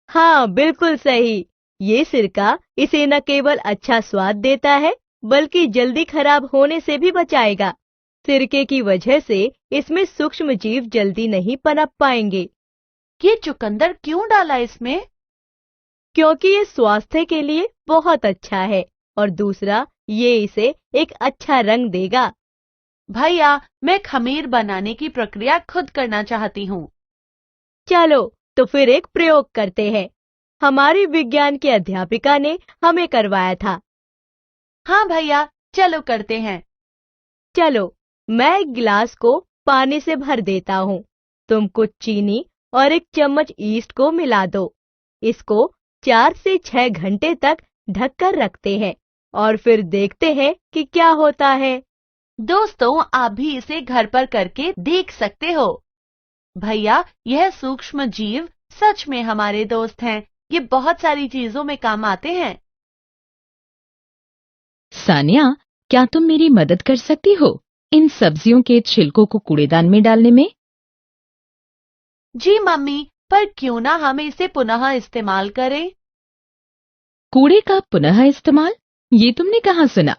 हाँ, बिल्कुल सही। ये सिरका इसे न केवल अच्छा स्वाद देता है, बल्कि जल्दी खराब होने से भी बचाएगा। सिरके की वजह से इसमें सूक्ष्म जीव जल्दी नहीं पनप पाएंगे। ये चुकंदर क्यों डाला इसमें? क्योंकि ये स्वास्थ्य के लिए बहुत अच्छा है और दूसरा, ये इसे एक अच्छा रंग देगा। भैया, मैं खमीर बनाने की प्रक्रिया खुद करना चाहती हूँ। चलो, तो फिर एक प्रयोग करते हैं। हमारी विज्ञान की अध्यापिका ने हमें करवाया था। हाँ भैया, चलो करते हैं। चलो, मैं एक गिलास को पानी से भर देता हूँ। तुम कुछ चीनी और एक चम्मच ईस्ट को मिला दो। इसको 4 से 6 घंटे तक ढककर रखते हैं और फिर देखते हैं कि क्या होता है। दोस्तों, आप भी इसे घर पर करके देख सकते हो। भैया, यह सूक्ष्म जीव सच में हमारे दोस्त हैं। ये बहुत सारी चीजों में काम आते हैं। सानिया, क्या तुम मेरी मदद कर सकती हो इन सब्जियों के छिलकों को कूड़ेदान में डालने में? जी मम्मी, पर क्यों ना हम इसे पुनः इस्तेमाल करें? कूड़े का पुनः इस्तेमाल, ये तुमने कहाँ सुना?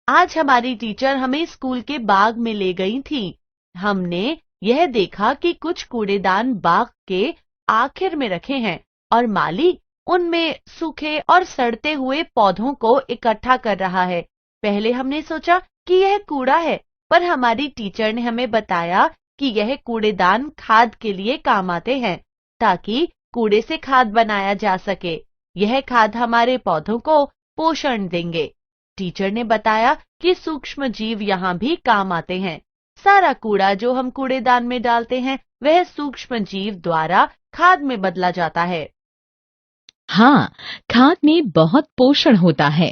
आज हमारी टीचर हमें स्कूल के बाग में ले गई थी। हमने यह देखा कि कुछ कूड़ेदान बाग के आखिर में रखे हैं और माली उनमें सूखे और सड़ते हुए पौधों को इकट्ठा कर रहा है। पहले हमने सोचा कि यह कूड़ा है, पर हमारी टीचर ने हमें बताया कि यह कूड़ेदान खाद के लिए काम आते हैं, ताकि कूड़े से खाद बनाया जा सके। यह खाद हमारे पौधों को पोषण देंगे। टीचर ने बताया कि सूक्ष्म जीव यहाँ भी काम आते हैं। सारा कूड़ा जो हम कूड़ेदान में डालते हैं, वह सूक्ष्म जीव द्वारा खाद में बदला जाता है। हाँ, खाद में बहुत पोषण होता है।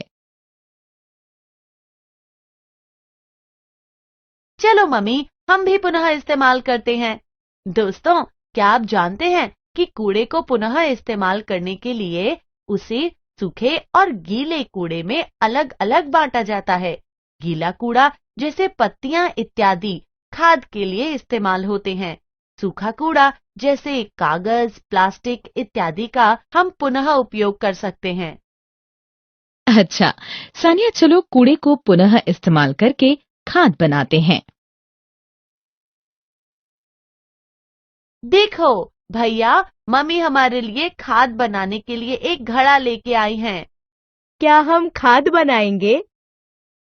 चलो मम्मी, हम भी पुनः इस्तेमाल करते हैं। दोस्तों, क्या आप जानते हैं कि कूड़े को पुनः इस्तेमाल करने के लिए उसे सूखे और गीले कूड़े में अलग अलग बांटा जाता है। गीला कूड़ा जैसे पत्तियां इत्यादि खाद के लिए इस्तेमाल होते हैं। सूखा कूड़ा जैसे कागज, प्लास्टिक इत्यादि का हम पुनः उपयोग कर सकते हैं। अच्छा सानिया, चलो कूड़े को पुनः इस्तेमाल करके खाद बनाते हैं। देखो भैया, मम्मी हमारे लिए खाद बनाने के लिए एक घड़ा लेके आई हैं। क्या हम खाद बनाएंगे?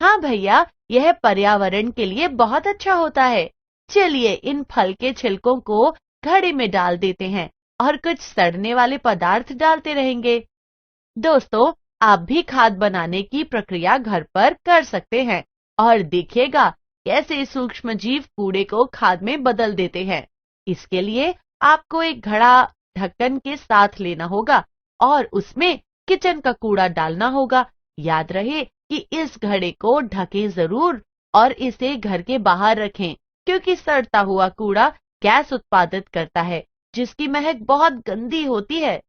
हाँ भैया, यह पर्यावरण के लिए बहुत अच्छा होता है। चलिए इन फल के छिलकों को घड़े में डाल देते हैं और कुछ सड़ने वाले पदार्थ डालते रहेंगे। दोस्तों, आप भी खाद बनाने की प्रक्रिया घर पर कर सकते हैं और देखिएगा कैसे सूक्ष्म जीव कूड़े को खाद में बदल देते हैं। इसके लिए आपको एक घड़ा ढक्कन के साथ लेना होगा और उसमें किचन का कूड़ा डालना होगा। याद रहे कि इस घड़े को ढकें जरूर और इसे घर के बाहर रखें, क्योंकि सड़ता हुआ कूड़ा गैस उत्पादित करता है, जिसकी महक बहुत गंदी होती है।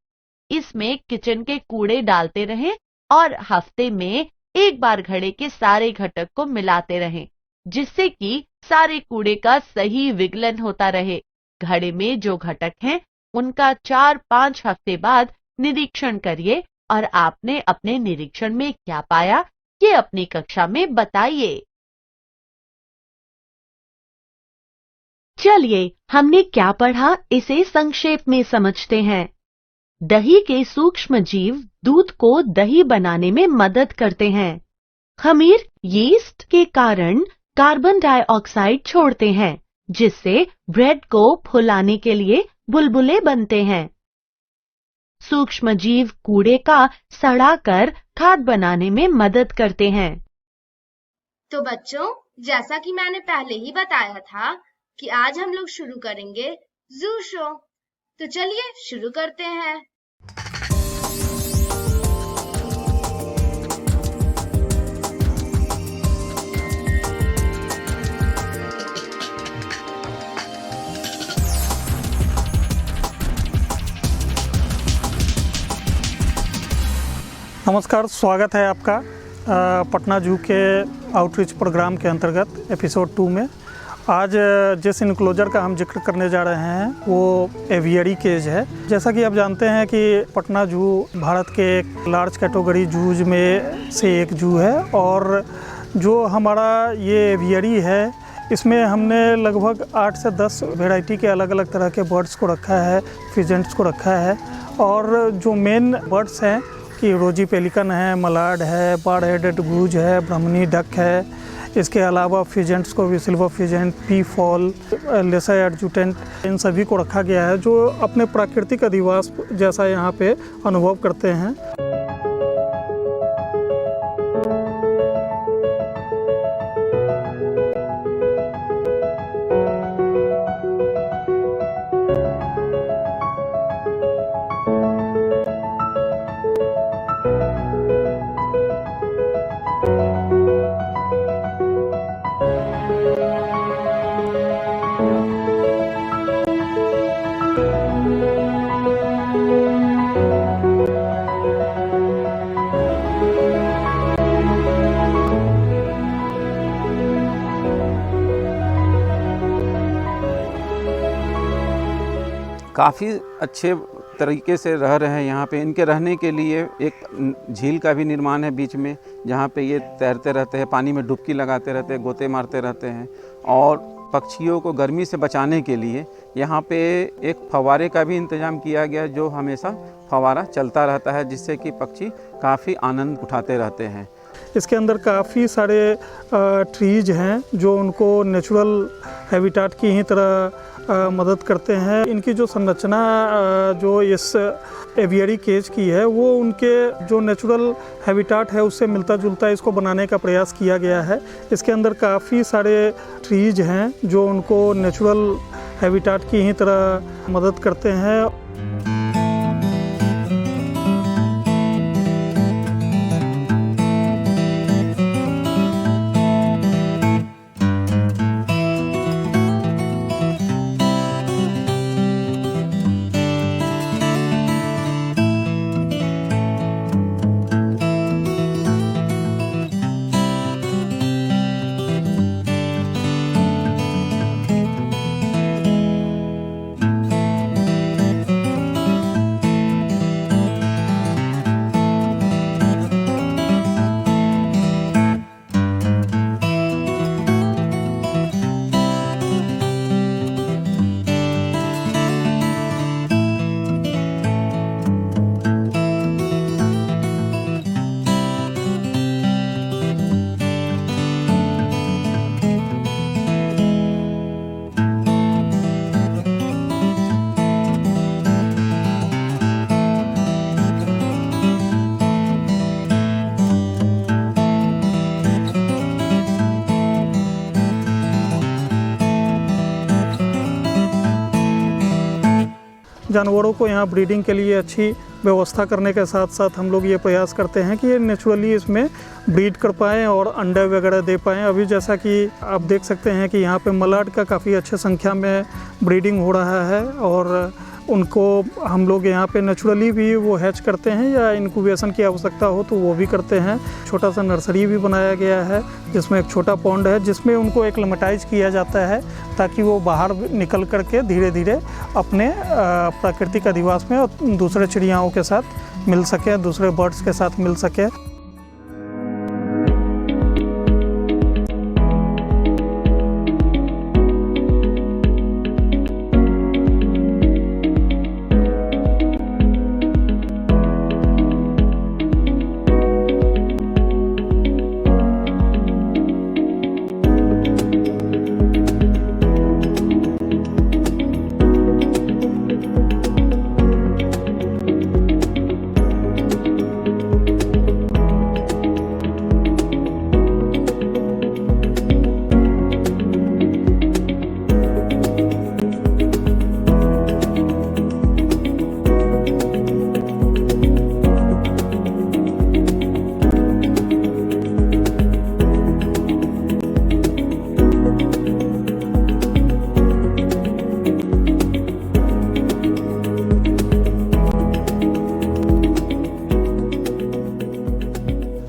इसमें किचन के कूड़े डालते रहें और हफ्ते में एक बार घड़े के सारे घटक को मिलाते रहें, जिससे कि सारे कूड़े का सही विघलन होता रहे। घड़े में जो घटक हैं, उनका 4-5 हफ्ते बाद निरीक्षण करिए और आपने अपने निरीक्षण में क्या पाया, ये अपनी कक्षा में बताइए। चलिए, हमने क्या पढ़ा इसे संक्षेप में समझते हैं। दही के सूक्ष्म जीव दूध को दही बनाने में मदद करते हैं। खमीर यीस्ट के कारण कार्बन डाइऑक्साइड छोड़ते हैं, जिससे ब्रेड को फुलाने के लिए बुलबुले बनते हैं। सूक्ष्म जीव कूड़े का सड़ाकर खाद बनाने में मदद करते हैं। तो बच्चों, जैसा कि मैंने पहले ही बताया था कि आज हम लोग शुरू करेंगे जू शो। तो चलिए शुरू करते हैं। नमस्कार, स्वागत है आपका पटना जू के आउटरीच प्रोग्राम के अंतर्गत एपिसोड 2 में। आज जिस इनक्लोजर का हम जिक्र करने जा रहे हैं वो एवियरी केज है। जैसा कि आप जानते हैं कि पटना जू भारत के एक लार्ज कैटेगरी जूज में से एक जू है और जो हमारा ये एवियरी है, इसमें हमने लगभग 8 से 10 वैरायटी के अलग अलग तरह के बर्ड्स को रखा है, फिजेंट्स को रखा है। और जो मेन बर्ड्स हैं कि रोजी पेलिकन है, मलाड है, बार्ड हेडेड गूज है, ब्राह्मणी डक है। इसके अलावा फिजेंट्स को भी silver pheasant, peafowl, lesser adjutant, इन सभी को रखा गया है, जो अपने प्राकृतिक अधिवास जैसा यहाँ पे अनुभव करते हैं। काफ़ी अच्छे तरीके से रह रहे हैं यहाँ पे। इनके रहने के लिए एक झील का भी निर्माण है बीच में, जहाँ पे ये तैरते रहते हैं, पानी में डुबकी लगाते रहते हैं, गोते मारते रहते हैं। और पक्षियों को गर्मी से बचाने के लिए यहाँ पे एक फव्वारे का भी इंतज़ाम किया गया, जो हमेशा फव्वारा चलता रहता है, जिससे कि पक्षी काफ़ी आनंद उठाते रहते हैं। इसके अंदर काफ़ी सारे ट्रीज हैं जो उनको नेचुरल हैबिटाट की ही तरह मदद करते हैं। इनकी जो संरचना जो इस एवियरी केज की है, वो उनके जो नेचुरल हैबिटाट है उससे मिलता जुलता इसको बनाने का प्रयास किया गया है। इसके अंदर काफ़ी सारे ट्रीज हैं जो उनको नेचुरल हैबिटाट की ही तरह मदद करते हैं। जानवरों को यहाँ ब्रीडिंग के लिए अच्छी व्यवस्था करने के साथ साथ हम लोग ये प्रयास करते हैं कि ये नेचुरली इसमें ब्रीड कर पाएँ और अंडे वगैरह दे पाएँ। अभी जैसा कि आप देख सकते हैं कि यहाँ पे मलाड का काफ़ी अच्छे संख्या में ब्रीडिंग हो रहा है और उनको हम लोग यहाँ पे नेचुरली भी वो हैच करते हैं या इंक्यूबेशन की आवश्यकता हो तो वो भी करते हैं। छोटा सा नर्सरी भी बनाया गया है जिसमें एक छोटा पॉन्ड है जिसमें उनको एक्लिमेटाइज किया जाता है ताकि वो बाहर निकल करके धीरे धीरे अपने प्राकृतिक अधिवास में और दूसरे चिड़ियाओं के साथ मिल सके, दूसरे बर्ड्स के साथ मिल सके।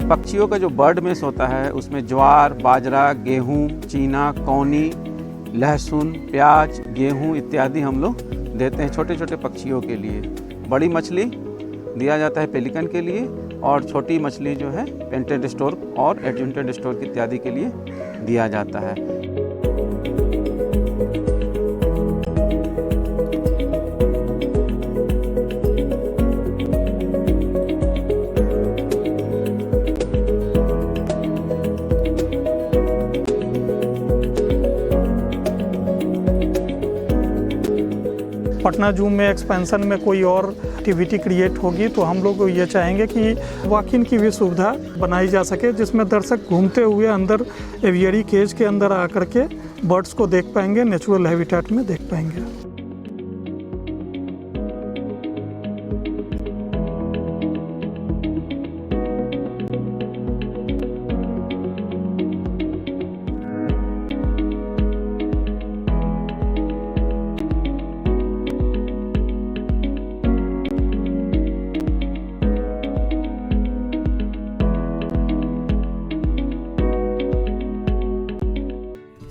पक्षियों का जो बर्ड मेस होता है उसमें ज्वार, बाजरा, गेहूं, चीना, कौनी, लहसुन, प्याज, गेहूं इत्यादि हम लोग देते हैं छोटे छोटे पक्षियों के लिए। बड़ी मछली दिया जाता है पेलिकन के लिए और छोटी मछली जो है पेंटेड स्टोर और एडजंटेड स्टोर इत्यादि के लिए दिया जाता है। पटना जू में एक्सपेंशन में कोई और एक्टिविटी क्रिएट होगी तो हम लोग ये चाहेंगे कि वॉक इन की भी सुविधा बनाई जा सके जिसमें दर्शक घूमते हुए अंदर एवियरी केज के अंदर आकर के बर्ड्स को देख पाएंगे, नेचुरल हैबिटेट में देख पाएंगे।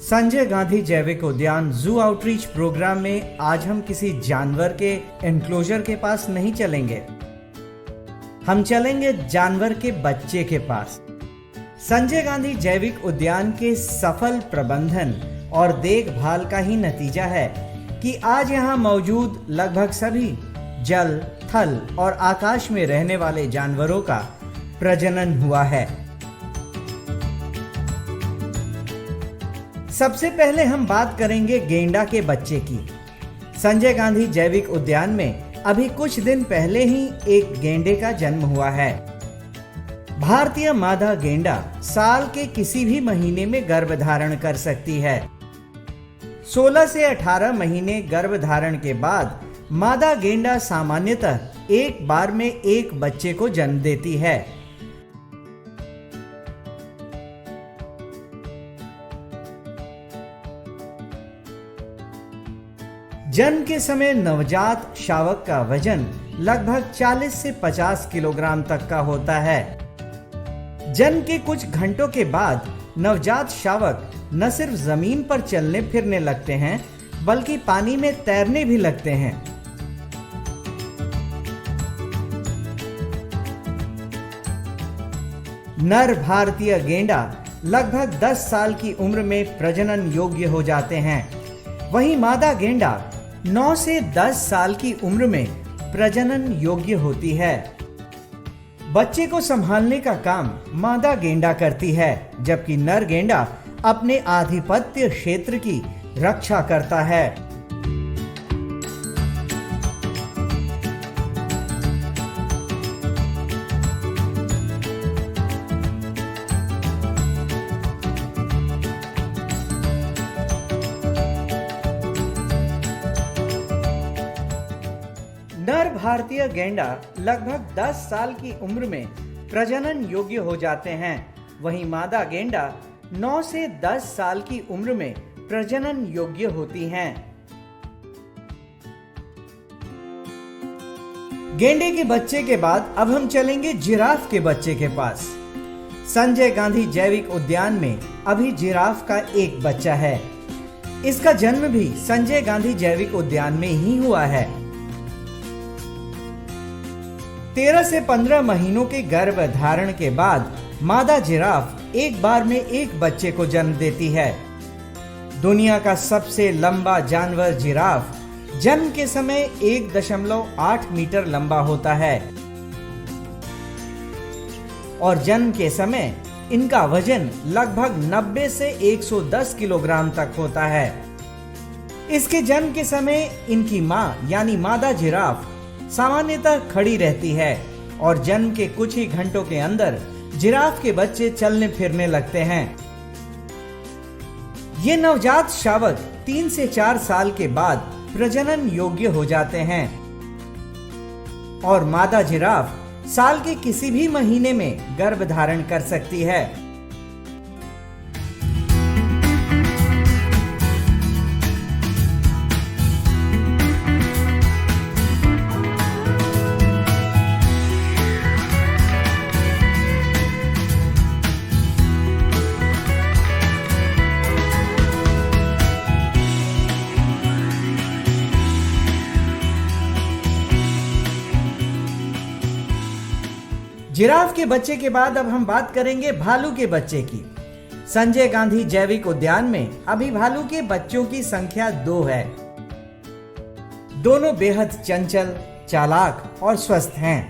संजय गांधी जैविक उद्यान जू आउटरीच प्रोग्राम में आज हम किसी जानवर के एनक्लोजर के पास नहीं चलेंगे, हम चलेंगे जानवर के बच्चे के पास। संजय गांधी जैविक उद्यान के सफल प्रबंधन और देखभाल का ही नतीजा है कि आज यहाँ मौजूद लगभग सभी जल, थल और आकाश में रहने वाले जानवरों का प्रजनन हुआ है। सबसे पहले हम बात करेंगे गेंडा के बच्चे की। संजय गांधी जैविक उद्यान में अभी कुछ दिन पहले ही एक गेंडे का जन्म हुआ है। भारतीय मादा गेंडा साल के किसी भी महीने में गर्भधारण कर सकती है। 16 से 18 महीने गर्भधारण के बाद मादा गेंडा सामान्यतः एक बार में एक बच्चे को जन्म देती है। जन्म के समय नवजात शावक का वजन लगभग 40 से 50 किलोग्राम तक का होता है। जन्म के कुछ घंटों के बाद नवजात शावक न सिर्फ जमीन पर चलने फिरने लगते हैं बल्कि पानी में तैरने भी लगते हैं। नर भारतीय गेंडा लगभग 10 साल की उम्र में प्रजनन योग्य हो जाते हैं। वहीं मादा गेंडा 9 से 10 साल की उम्र में प्रजनन योग्य होती है। बच्चे को संभालने का काम मादा गेंडा करती है, जबकि नर गेंडा अपने आधिपत्य क्षेत्र की रक्षा करता है। नर भारतीय गेंडा लगभग 10 साल की उम्र में प्रजनन योग्य हो जाते हैं। वहीं मादा गेंडा 9 से 10 साल की उम्र में प्रजनन योग्य होती हैं। गेंडे के बच्चे के बाद अब हम चलेंगे जिराफ के बच्चे के पास। संजय गांधी जैविक उद्यान में अभी जिराफ का एक बच्चा है। इसका जन्म भी संजय गांधी जैविक उद्यान में ही हुआ है। 13 से 15 महीनों के गर्भधारण के बाद मादा जिराफ एक बार में एक बच्चे को जन्म देती है। दुनिया का सबसे लंबा जानवर जिराफ जन्म के समय 1.8 मीटर लंबा होता है और जन्म के समय इनका वजन लगभग 90 से 110 किलोग्राम तक होता है। इसके जन्म के समय इनकी मां यानी मादा जिराफ सामान्यतः खड़ी रहती है और जन्म के कुछ ही घंटों के अंदर जिराफ के बच्चे चलने फिरने लगते हैं। ये नवजात शावक 3 से 4 साल के बाद प्रजनन योग्य हो जाते हैं और मादा जिराफ साल के किसी भी महीने में गर्भधारण कर सकती है। जिराफ के बच्चे के बाद अब हम बात करेंगे भालू के बच्चे की। संजय गांधी जैविक उद्यान में अभी भालू के बच्चों की संख्या 2 है। दोनों बेहद चंचल, चालाक और स्वस्थ हैं।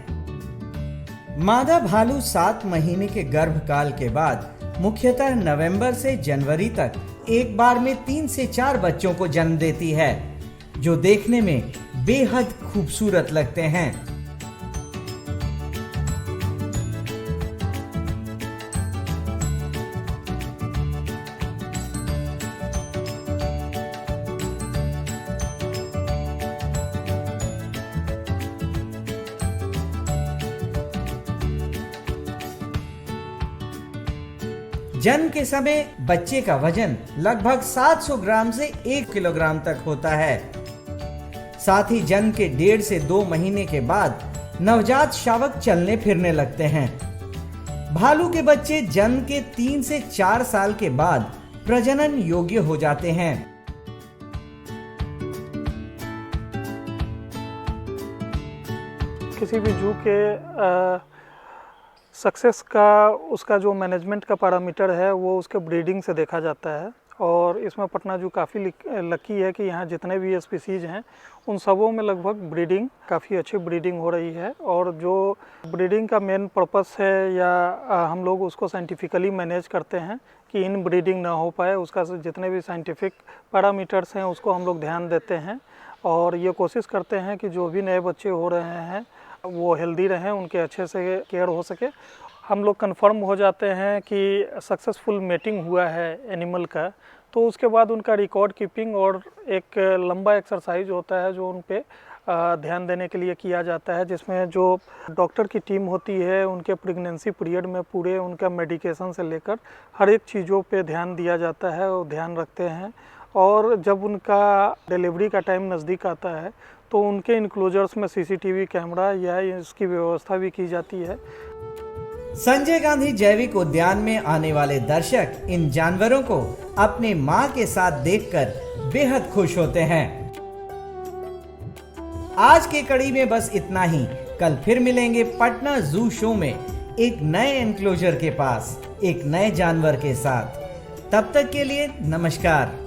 मादा भालू 7 महीने के गर्भकाल के बाद मुख्यतः नवंबर से जनवरी तक एक बार में 3 से 4 बच्चों को जन्म देती है, जो देखने में बेहद खूबसूरत लगते हैं। जन्म के समय बच्चे का वजन लगभग 700 ग्राम से 1 किलोग्राम तक होता है। साथ ही जन्म के 1.5 से 2 महीने के बाद नवजात शावक चलने फिरने लगते हैं। भालू के बच्चे जन्म के 3 से 4 साल के बाद प्रजनन योग्य हो जाते हैं। किसी भी जू के सक्सेस का उसका जो मैनेजमेंट का पैरामीटर है वो उसके ब्रीडिंग से देखा जाता है। और इसमें पटना जू काफ़ी लकी है कि यहाँ जितने भी स्पीसीज़ हैं उन सबों में लगभग ब्रीडिंग काफ़ी अच्छी ब्रीडिंग हो रही है। और जो ब्रीडिंग का मेन पर्पस है या हम लोग उसको साइंटिफिकली मैनेज करते हैं कि इन ब्रीडिंग ना हो पाए, उसका जितने भी साइंटिफिक पैरामीटर्स हैं उसको हम लोग ध्यान देते हैं। और ये कोशिश करते हैं कि जो भी नए बच्चे हो रहे हैं वो हेल्दी रहें, उनके अच्छे से केयर हो सके। हम लोग कंफर्म हो जाते हैं कि सक्सेसफुल मेटिंग हुआ है एनिमल का, तो उसके बाद उनका रिकॉर्ड कीपिंग और एक लंबा एक्सरसाइज होता है जो उन पे ध्यान देने के लिए किया जाता है, जिसमें जो डॉक्टर की टीम होती है उनके प्रेगनेंसी पीरियड में पूरे उनका मेडिकेशन से लेकर हर एक चीज़ों पे ध्यान दिया जाता है और ध्यान रखते हैं। और जब उनका डिलीवरी का टाइम नज़दीक आता है तो उनके इनक्लोजर्स में सीसीटीवी कैमरा या इसकी व्यवस्था भी की जाती है। संजय गांधी जैविक उद्यान में आने वाले दर्शक इन जानवरों को अपने मां के साथ देखकर बेहद खुश होते हैं। आज के कड़ी में बस इतना ही। कल फिर मिलेंगे पटना जू शो में एक नए एनक्लोजर के पास एक नए जानवर के साथ। तब तक के लिए नमस्कार।